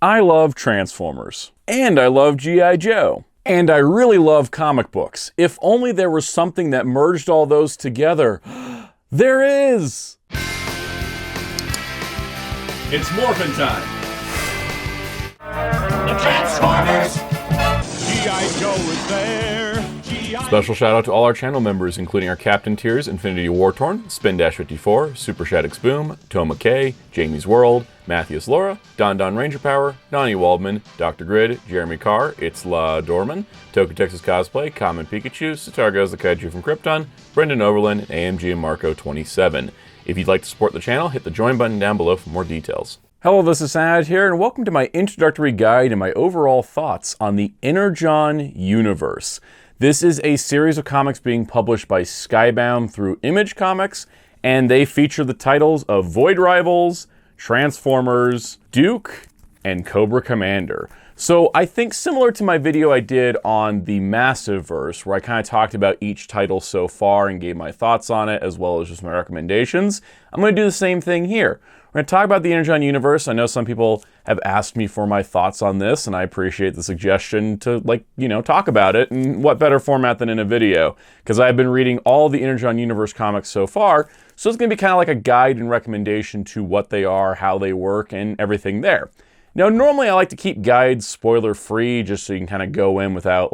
I love Transformers. And I love G.I. Joe. And I really love comic books. If only there was something that merged all those together. There is! It's morphin' time! The Transformers! G.I. Joe is there! Special shout out to all our channel members, including our Captain Tiers, Infinity Wartorn, Spin-54, Super Shaddix Boom, Toma K, Jamie's World, Matthews Laura, Don Ranger Power, Donnie Waldman, Dr. Grid, Jeremy Carr, It's La Dorman, Toku Texas Cosplay, Common Pikachu, Satargo's the Kaiju from Krypton, Brendan Overland, and AMG and Marco 27. If you'd like to support the channel, hit the join button down below for more details. Hello, this is Soundout here, and welcome to my introductory guide and my overall thoughts on the Energon universe. This is a series of comics being published by Skybound through Image Comics, and they feature the titles of Void Rivals, Transformers, Duke, and Cobra Commander. So I think similar to my video I did on the Massiveverse, where I kind of talked about each title so far and gave my thoughts on it, as well as just my recommendations, I'm going to do the same thing here. We're going to talk about the Energon universe. I know some people have asked me for my thoughts on this, and I appreciate the suggestion to, talk about it. And what better format than in a video? Because I've been reading all the Energon universe comics so far, so it's going to be kind of like a guide and recommendation to what they are, how they work, and everything there. Now, normally I like to keep guides spoiler-free, just so you can kind of go in without,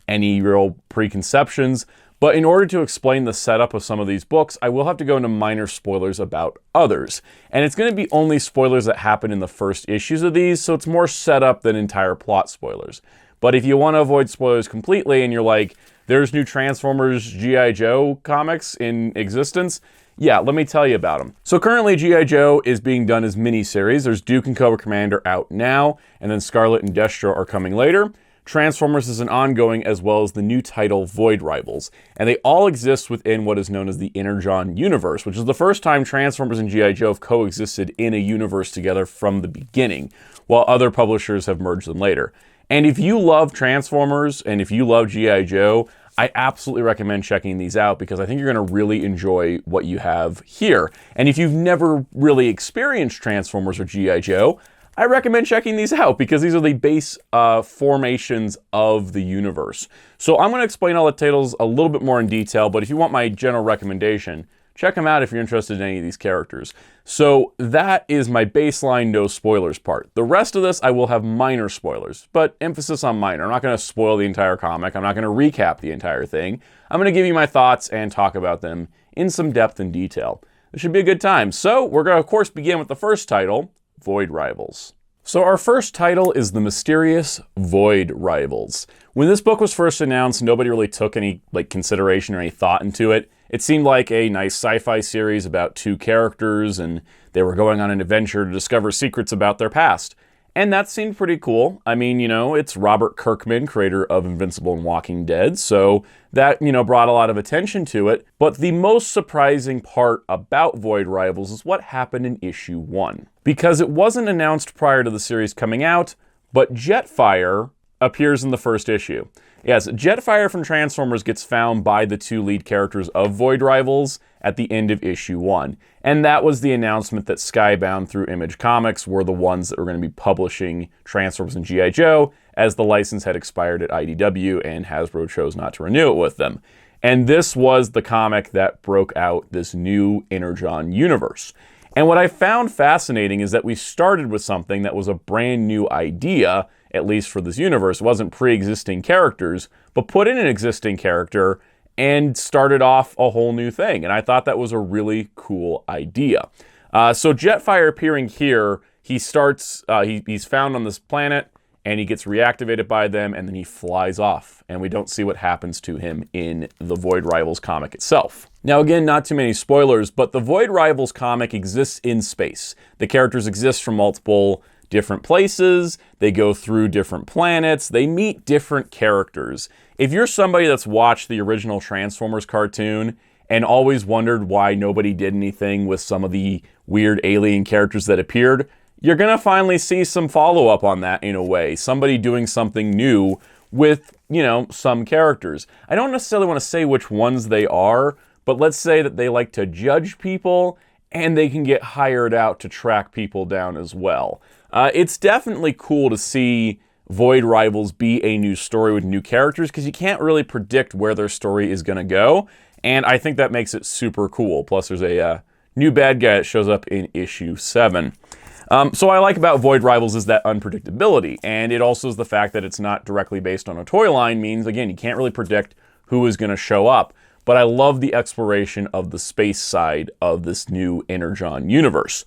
any real preconceptions. But in order to explain the setup of some of these books, I will have to go into minor spoilers about others. And it's going to be only spoilers that happen in the first issues of these, so it's more setup than entire plot spoilers. But if you want to avoid spoilers completely and you're like, there's new Transformers G.I. Joe comics in existence, yeah, let me tell you about them. So currently G.I. Joe is being done as miniseries. There's Duke and Cobra Commander out now, and then Scarlet and Destro are coming later. Transformers is an ongoing, as well as the new title Void Rivals, and they all exist within what is known as the Energon universe, which is the first time Transformers and G.I. Joe have coexisted in a universe together from the beginning, while other publishers have merged them later. And if you love Transformers, and if you love G.I. Joe, I absolutely recommend checking these out because I think you're going to really enjoy what you have here. And if you've never really experienced Transformers or G.I. Joe, I recommend checking these out because these are the base formations of the universe. So I'm going to explain all the titles a little bit more in detail, but if you want my general recommendation, check them out if you're interested in any of these characters. So that is my baseline no spoilers part. The rest of this, I will have minor spoilers, but emphasis on minor. I'm not going to spoil the entire comic. I'm not going to recap the entire thing. I'm going to give you my thoughts and talk about them in some depth and detail. It should be a good time. So we're going to, of course, begin with the first title, Void Rivals. So our first title is The Mysterious Void Rivals. When this book was first announced, nobody really took any consideration or any thought into it. It seemed like a nice sci-fi series about two characters, and they were going on an adventure to discover secrets about their past. And that seemed pretty cool. I mean, it's Robert Kirkman, creator of Invincible and Walking Dead, so that, brought a lot of attention to it. But the most surprising part about Void Rivals is what happened in issue 1. Because it wasn't announced prior to the series coming out, but Jetfire appears in the first issue. Yes, Jetfire from Transformers gets found by the two lead characters of Void Rivals at the end of issue 1. And that was the announcement that Skybound through Image Comics were the ones that were going to be publishing Transformers and G.I. Joe, as the license had expired at IDW and Hasbro chose not to renew it with them. And this was the comic that broke out this new Energon universe. And what I found fascinating is that we started with something that was a brand new idea, at least for this universe. It wasn't pre-existing characters, but put in an existing character and started off a whole new thing. And I thought that was a really cool idea. So Jetfire appearing here, he's found on this planet, and he gets reactivated by them, and then he flies off. And we don't see what happens to him in the Void Rivals comic itself. Now again, not too many spoilers, but the Void Rivals comic exists in space. The characters exist from multiple different places, they go through different planets, they meet different characters. If you're somebody that's watched the original Transformers cartoon and always wondered why nobody did anything with some of the weird alien characters that appeared, you're going to finally see some follow-up on that in a way. Somebody doing something new with, some characters. I don't necessarily want to say which ones they are, but let's say that they like to judge people and they can get hired out to track people down as well. It's definitely cool to see Void Rivals be a new story with new characters, because you can't really predict where their story is going to go, and I think that makes it super cool. Plus, there's a new bad guy that shows up in issue 7. So what I like about Void Rivals is that unpredictability, and it also is the fact that it's not directly based on a toy line means, again, you can't really predict who is going to show up. But I love the exploration of the space side of this new Energon universe.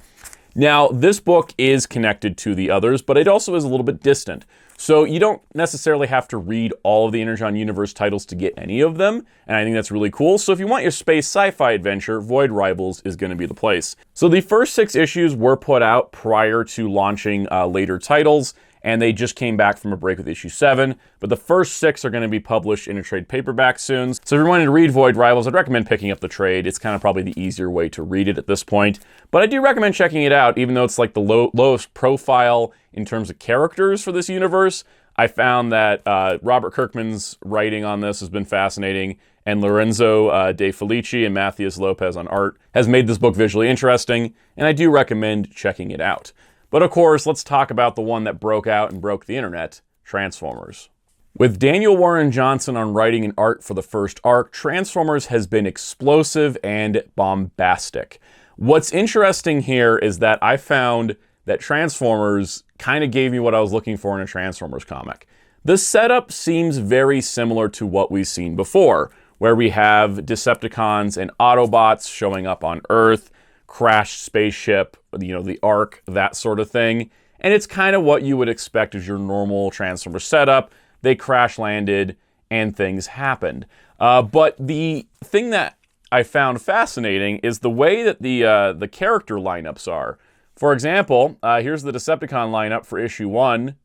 Now, this book is connected to the others, but it also is a little bit distant. So you don't necessarily have to read all of the Energon universe titles to get any of them, and I think that's really cool. So if you want your space sci-fi adventure, Void Rivals is going to be the place. So the first 6 issues were put out prior to launching later titles, and they just came back from a break with issue 7, but the first 6 are going to be published in a trade paperback soon. So if you're wanting to read Void Rivals, I'd recommend picking up the trade. It's kind of probably the easier way to read it at this point, but I do recommend checking it out, even though it's like the lowest profile in terms of characters for this universe. I found that Robert Kirkman's writing on this has been fascinating, and Lorenzo De Felici and Matthias Lopez on art has made this book visually interesting, and I do recommend checking it out. But of course, let's talk about the one that broke out and broke the internet, Transformers. With Daniel Warren Johnson on writing and art for the first arc, Transformers has been explosive and bombastic. What's interesting here is that I found that Transformers kind of gave me what I was looking for in a Transformers comic. The setup seems very similar to what we've seen before, where we have Decepticons and Autobots showing up on Earth, crashed spaceship, the Ark, that sort of thing. And it's kind of what you would expect as your normal Transformer setup. They crash landed and things happened. But the thing that I found fascinating is the way that the character lineups are. For example, here's the Decepticon lineup for issue 1.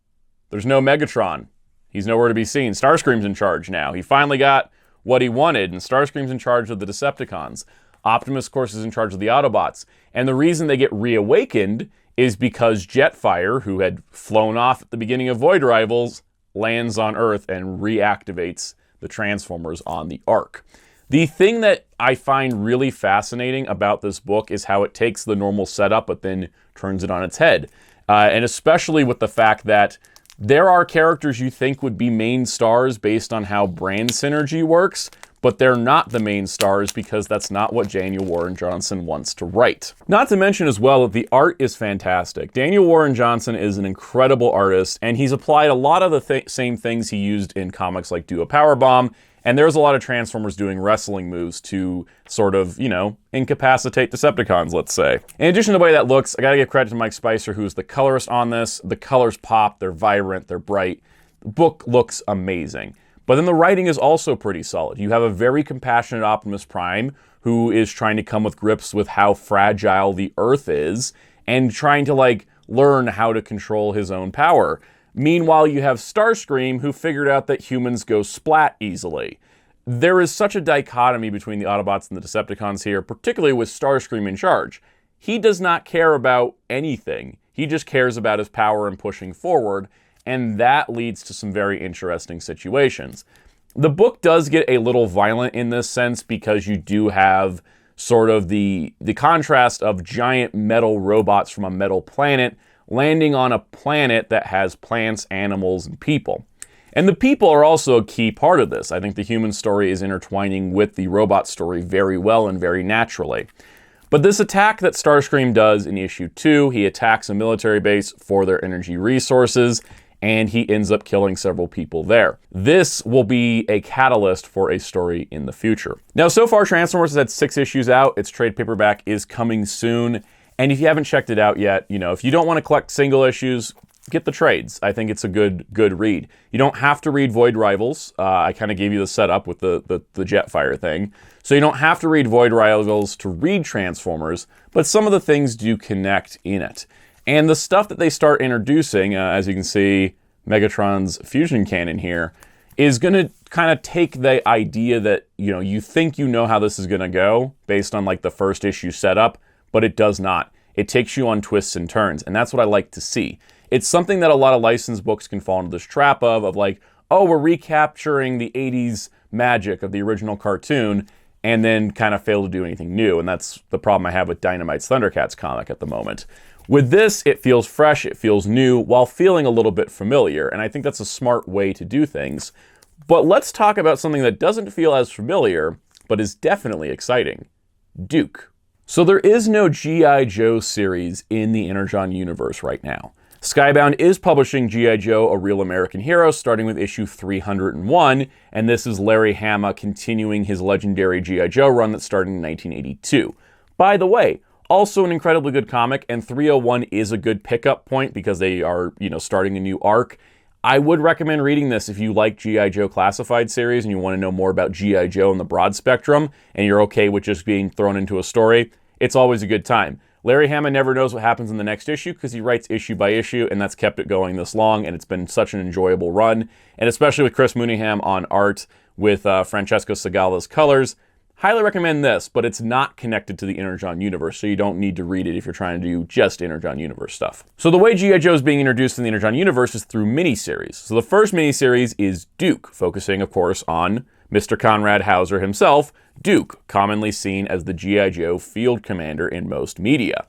There's no Megatron. He's nowhere to be seen. Starscream's in charge now. He finally got what he wanted, and Starscream's in charge of the Decepticons. Optimus, of course, is in charge of the Autobots. And the reason they get reawakened is because Jetfire, who had flown off at the beginning of Void Rivals, lands on Earth and reactivates the Transformers on the Ark. The thing that I find really fascinating about this book is how it takes the normal setup but then turns it on its head. And especially with the fact that there are characters you think would be main stars based on how brand synergy works, but they're not the main stars because that's not what Daniel Warren Johnson wants to write. Not to mention as well that the art is fantastic. Daniel Warren Johnson is an incredible artist, and he's applied a lot of the same things he used in comics like Do a Powerbomb, and there's a lot of Transformers doing wrestling moves to sort of, incapacitate Decepticons, let's say. In addition to the way that looks, I gotta give credit to Mike Spicer, who's the colorist on this. The colors pop, they're vibrant, they're bright. The book looks amazing. But then the writing is also pretty solid. You have a very compassionate Optimus Prime who is trying to come with grips with how fragile the Earth is and trying to learn how to control his own power. Meanwhile, you have Starscream who figured out that humans go splat easily. There is such a dichotomy between the Autobots and the Decepticons here, particularly with Starscream in charge. He does not care about anything. He just cares about his power and pushing forward. And that leads to some very interesting situations. The book does get a little violent in this sense because you do have sort of the contrast of giant metal robots from a metal planet landing on a planet that has plants, animals, and people. And the people are also a key part of this. I think the human story is intertwining with the robot story very well and very naturally. But this attack that Starscream does in issue 2, he attacks a military base for their energy resources, and he ends up killing several people there. This will be a catalyst for a story in the future. Now, so far, Transformers has had 6 issues out. Its trade paperback is coming soon. And if you haven't checked it out yet, if you don't want to collect single issues, get the trades. I think it's a good read. You don't have to read Void Rivals. I kind of gave you the setup with the Jetfire thing. So you don't have to read Void Rivals to read Transformers, but some of the things do connect in it. And the stuff that they start introducing, as you can see, Megatron's fusion cannon here, is going to kind of take the idea that, you think you know how this is going to go based on the first issue setup, but it does not. It takes you on twists and turns, and that's what I like to see. It's something that a lot of licensed books can fall into this trap of oh, we're recapturing the 80s magic of the original cartoon, and then kind of fail to do anything new. And that's the problem I have with Dynamite's Thundercats comic at the moment. With this, it feels fresh, it feels new, while feeling a little bit familiar, and I think that's a smart way to do things. But let's talk about something that doesn't feel as familiar, but is definitely exciting. Duke. So there is no G.I. Joe series in the Energon universe right now. Skybound is publishing G.I. Joe, A Real American Hero, starting with issue 301, and this is Larry Hama continuing his legendary G.I. Joe run that started in 1982. By the way, also an incredibly good comic, and 301 is a good pickup point because they are, starting a new arc. I would recommend reading this if you like G.I. Joe Classified series and you want to know more about G.I. Joe in the broad spectrum, and you're okay with just being thrown into a story. It's always a good time. Larry Hama never knows what happens in the next issue because he writes issue by issue, and that's kept it going this long, and it's been such an enjoyable run. And especially with Chris Mooneyham on art, with Francesco Segala's colors, highly recommend this, but it's not connected to the Energon universe, so you don't need to read it if you're trying to do just Energon universe stuff. So the way G.I. Joe is being introduced in the Energon universe is through miniseries. So the first miniseries is Duke, focusing, of course, on Mr. Conrad Hauser himself, Duke, commonly seen as the G.I. Joe field commander in most media.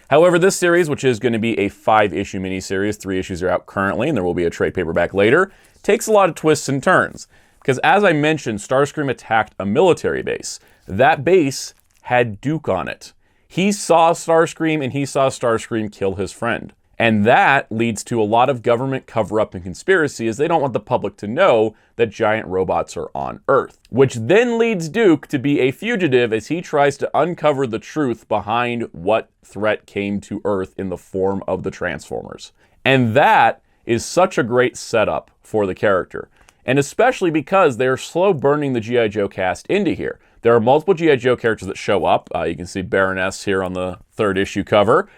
However, this series, which is going to be a 5-issue miniseries, 3 issues are out currently, and there will be a trade paperback later, takes a lot of twists and turns. Because as I mentioned, Starscream attacked a military base. That base had Duke on it. He saw Starscream, and he saw Starscream kill his friend. And that leads to a lot of government cover-up and conspiracy, as they don't want the public to know that giant robots are on Earth. Which then leads Duke to be a fugitive as he tries to uncover the truth behind what threat came to Earth in the form of the Transformers. And that is such a great setup for the character. And especially because they're slow burning the G.I. Joe cast into here. There are multiple G.I. Joe characters that show up. You can see Baroness here on the 3rd issue cover.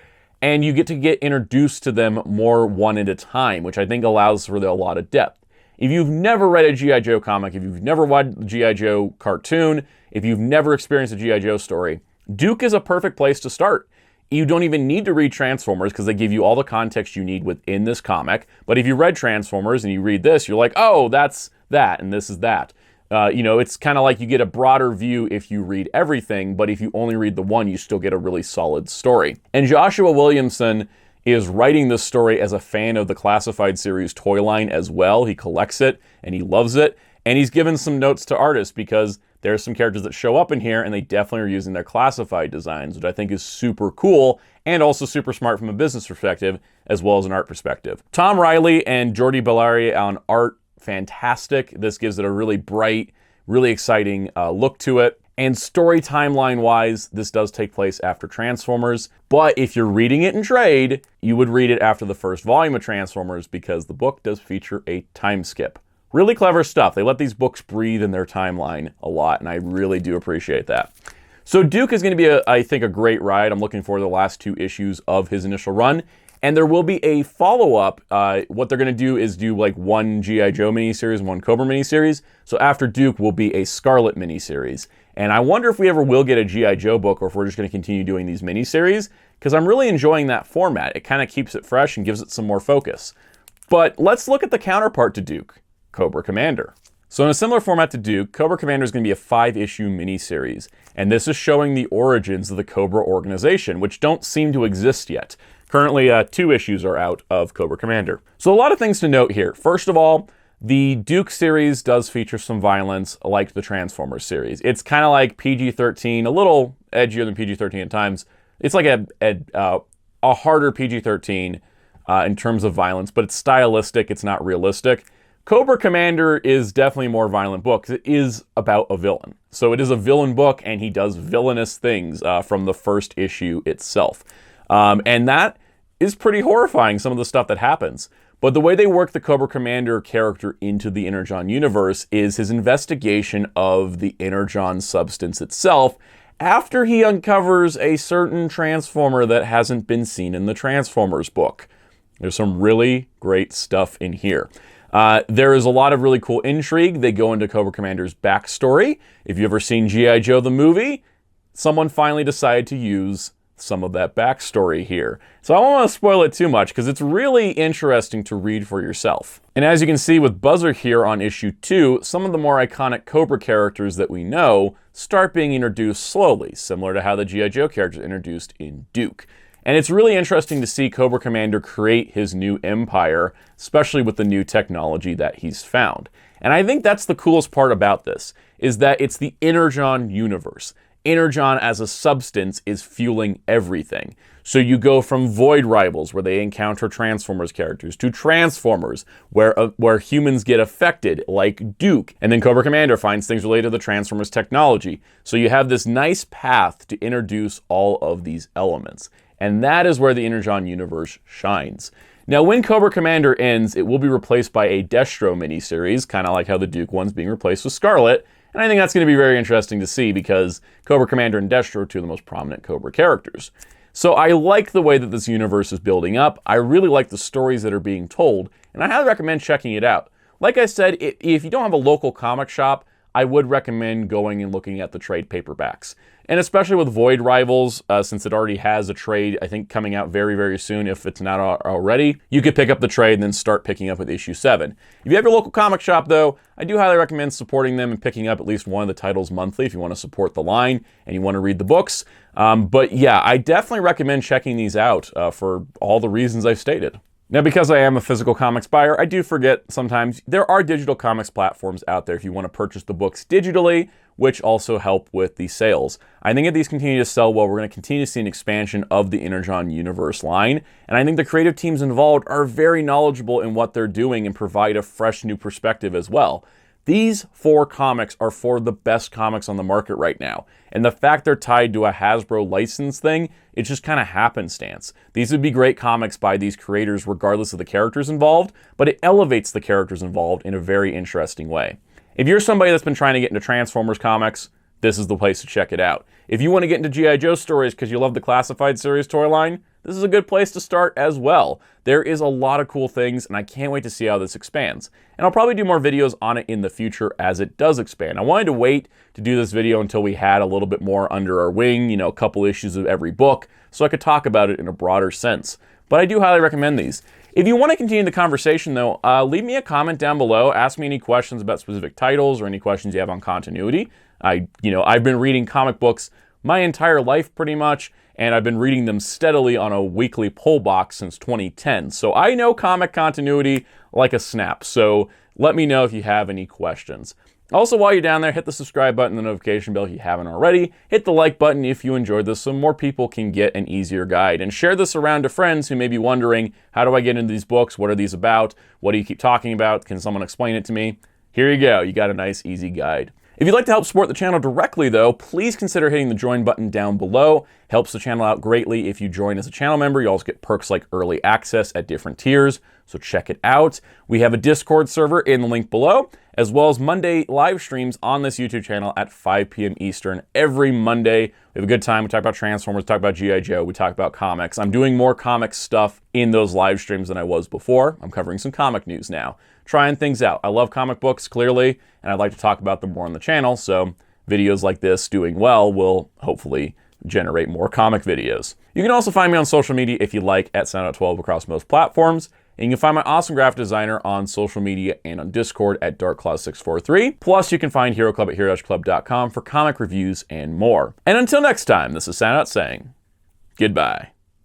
And you get to get introduced to them more one at a time, which I think allows for a lot of depth. If you've never read a G.I. Joe comic, if you've never watched the G.I. Joe cartoon, if you've never experienced a G.I. Joe story, Duke is a perfect place to start. You don't even need to read Transformers because they give you all the context you need within this comic. But if you read Transformers and you read this, you're like, oh, that's that, and this is that. It's kind of like you get a broader view if you read everything, but if you only read the one, you still get a really solid story. And Joshua Williamson is writing this story as a fan of the Classified series toy line as well. He collects it, and he loves it, and he's given some notes to artists because there's some characters that show up in here, and they definitely are using their Classified designs, which I think is super cool, and also super smart from a business perspective, as well as an art perspective. Tom Riley and Jordi Bellari on art, fantastic. This gives it a really bright, really exciting look to it. And story timeline wise, this does take place after Transformers. But if you're reading it in trade, you would read it after the first volume of Transformers because the book does feature a time skip. Really clever stuff. They let these books breathe in their timeline a lot, and I really do appreciate that. So Duke is going to be, I think, a great ride. I'm looking forward to the last 2 issues of his initial run. And there will be a follow-up. What they're going to do is do like one G.I. Joe miniseries and one Cobra miniseries. So after Duke will be a Scarlet miniseries. And I wonder if we ever will get a G.I. Joe book or if we're just going to continue doing these miniseries, because I'm really enjoying that format. It kind of keeps it fresh and gives it some more focus. But let's look at the counterpart to Duke, Cobra Commander. So in a similar format to Duke, Cobra Commander is going to be a 5-issue miniseries. And this is showing the origins of the Cobra organization, which don't seem to exist yet. Currently, 2 issues are out of Cobra Commander. So a lot of things to note here. First of all, the Duke series does feature some violence like the Transformers series. It's kind of like PG-13, a little edgier than PG-13 at times. It's like a harder PG-13 in terms of violence, but it's stylistic, it's not realistic. Cobra Commander is definitely a more violent book because it is about a villain. So it is a villain book, and he does villainous things from the first issue itself. And that is pretty horrifying, some of the stuff that happens. But the way they work the Cobra Commander character into the Energon universe is his investigation of the Energon substance itself after he uncovers a certain Transformer that hasn't been seen in the Transformers book. There's some really great stuff in here. There is a lot of really cool intrigue. They go into Cobra Commander's backstory. If you've ever seen G.I. Joe the movie, someone finally decided to use some of that backstory here. So I don't want to spoil it too much because it's really interesting to read for yourself. And as you can see with Buzzer here on issue 2, some of the more iconic Cobra characters that we know start being introduced slowly, similar to how the G.I. Joe characters are introduced in Duke. And it's really interesting to see Cobra Commander create his new empire, especially with the new technology that he's found. And I think that's the coolest part about this, is that it's the Energon universe. Energon as a substance is fueling everything. So you go from Void Rivals, where they encounter Transformers characters, to Transformers, where humans get affected, like Duke. And then Cobra Commander finds things related to the Transformers technology. So you have this nice path to introduce all of these elements. And that is where the Energon universe shines. Now, when Cobra Commander ends, it will be replaced by a Destro miniseries, kind of like how the Duke one's being replaced with Scarlet. And I think that's going to be very interesting to see because Cobra Commander and Destro are two of the most prominent Cobra characters. So I like the way that this universe is building up. I really like the stories that are being told, and I highly recommend checking it out. Like I said, if you don't have a local comic shop, I would recommend going and looking at the trade paperbacks. And especially with Void Rivals, since it already has a trade, I think, coming out very, very soon, if it's not already, you could pick up the trade and then start picking up with issue 7. If you have your local comic shop, though, I do highly recommend supporting them and picking up at least one of the titles monthly if you want to support the line and you want to read the books. But yeah, I definitely recommend checking these out for all the reasons I've stated. Now, because I am a physical comics buyer, I do forget sometimes there are digital comics platforms out there if you want to purchase the books digitally, which also help with the sales. I think if these continue to sell well, we're going to continue to see an expansion of the Energon universe line. And I think the creative teams involved are very knowledgeable in what they're doing and provide a fresh new perspective as well. These 4 comics are 4 of the best comics on the market right now. And the fact they're tied to a Hasbro license thing, it's just kind of happenstance. These would be great comics by these creators regardless of the characters involved, but it elevates the characters involved in a very interesting way. If you're somebody that's been trying to get into Transformers comics, this is the place to check it out. If you want to get into G.I. Joe stories because you love the Classified series toy line, this is a good place to start as well. There is a lot of cool things, and I can't wait to see how this expands. And I'll probably do more videos on it in the future as it does expand. I wanted to wait to do this video until we had a little bit more under our wing, you know, a couple issues of every book, so I could talk about it in a broader sense. But I do highly recommend these. If you want to continue the conversation, though, leave me a comment down below. Ask me any questions about specific titles or any questions you have on continuity. I've been reading comic books my entire life pretty much, and I've been reading them steadily on a weekly pull box since 2010. So I know comic continuity like a snap. So let me know if you have any questions. Also, while you're down there, hit the subscribe button and the notification bell if you haven't already. Hit the like button if you enjoyed this so more people can get an easier guide. And share this around to friends who may be wondering, how do I get into these books? What are these about? What do you keep talking about? Can someone explain it to me? Here you go. You got a nice, easy guide. If you'd like to help support the channel directly, though, please consider hitting the join button down below. Helps the channel out greatly. If you join as a channel member, you also get perks like early access at different tiers, so check it out. We have a Discord server in the link below, as well as Monday live streams on this YouTube channel at 5 p.m. Eastern every Monday. We have a good time. We talk about Transformers, we talk about G.I. Joe, we talk about comics. I'm doing more comic stuff in those live streams than I was before. I'm covering some comic news now. Trying things out. I love comic books, clearly, and I'd like to talk about them more on the channel, so videos like this doing well will hopefully generate more comic videos. You can also find me on social media if you like at Soundout12 across most platforms. And you can find my awesome graphic designer on social media and on Discord at DarkClaw643. Plus, you can find Hero Club at hero-club.com for comic reviews and more. And until next time, this is Soundout saying goodbye.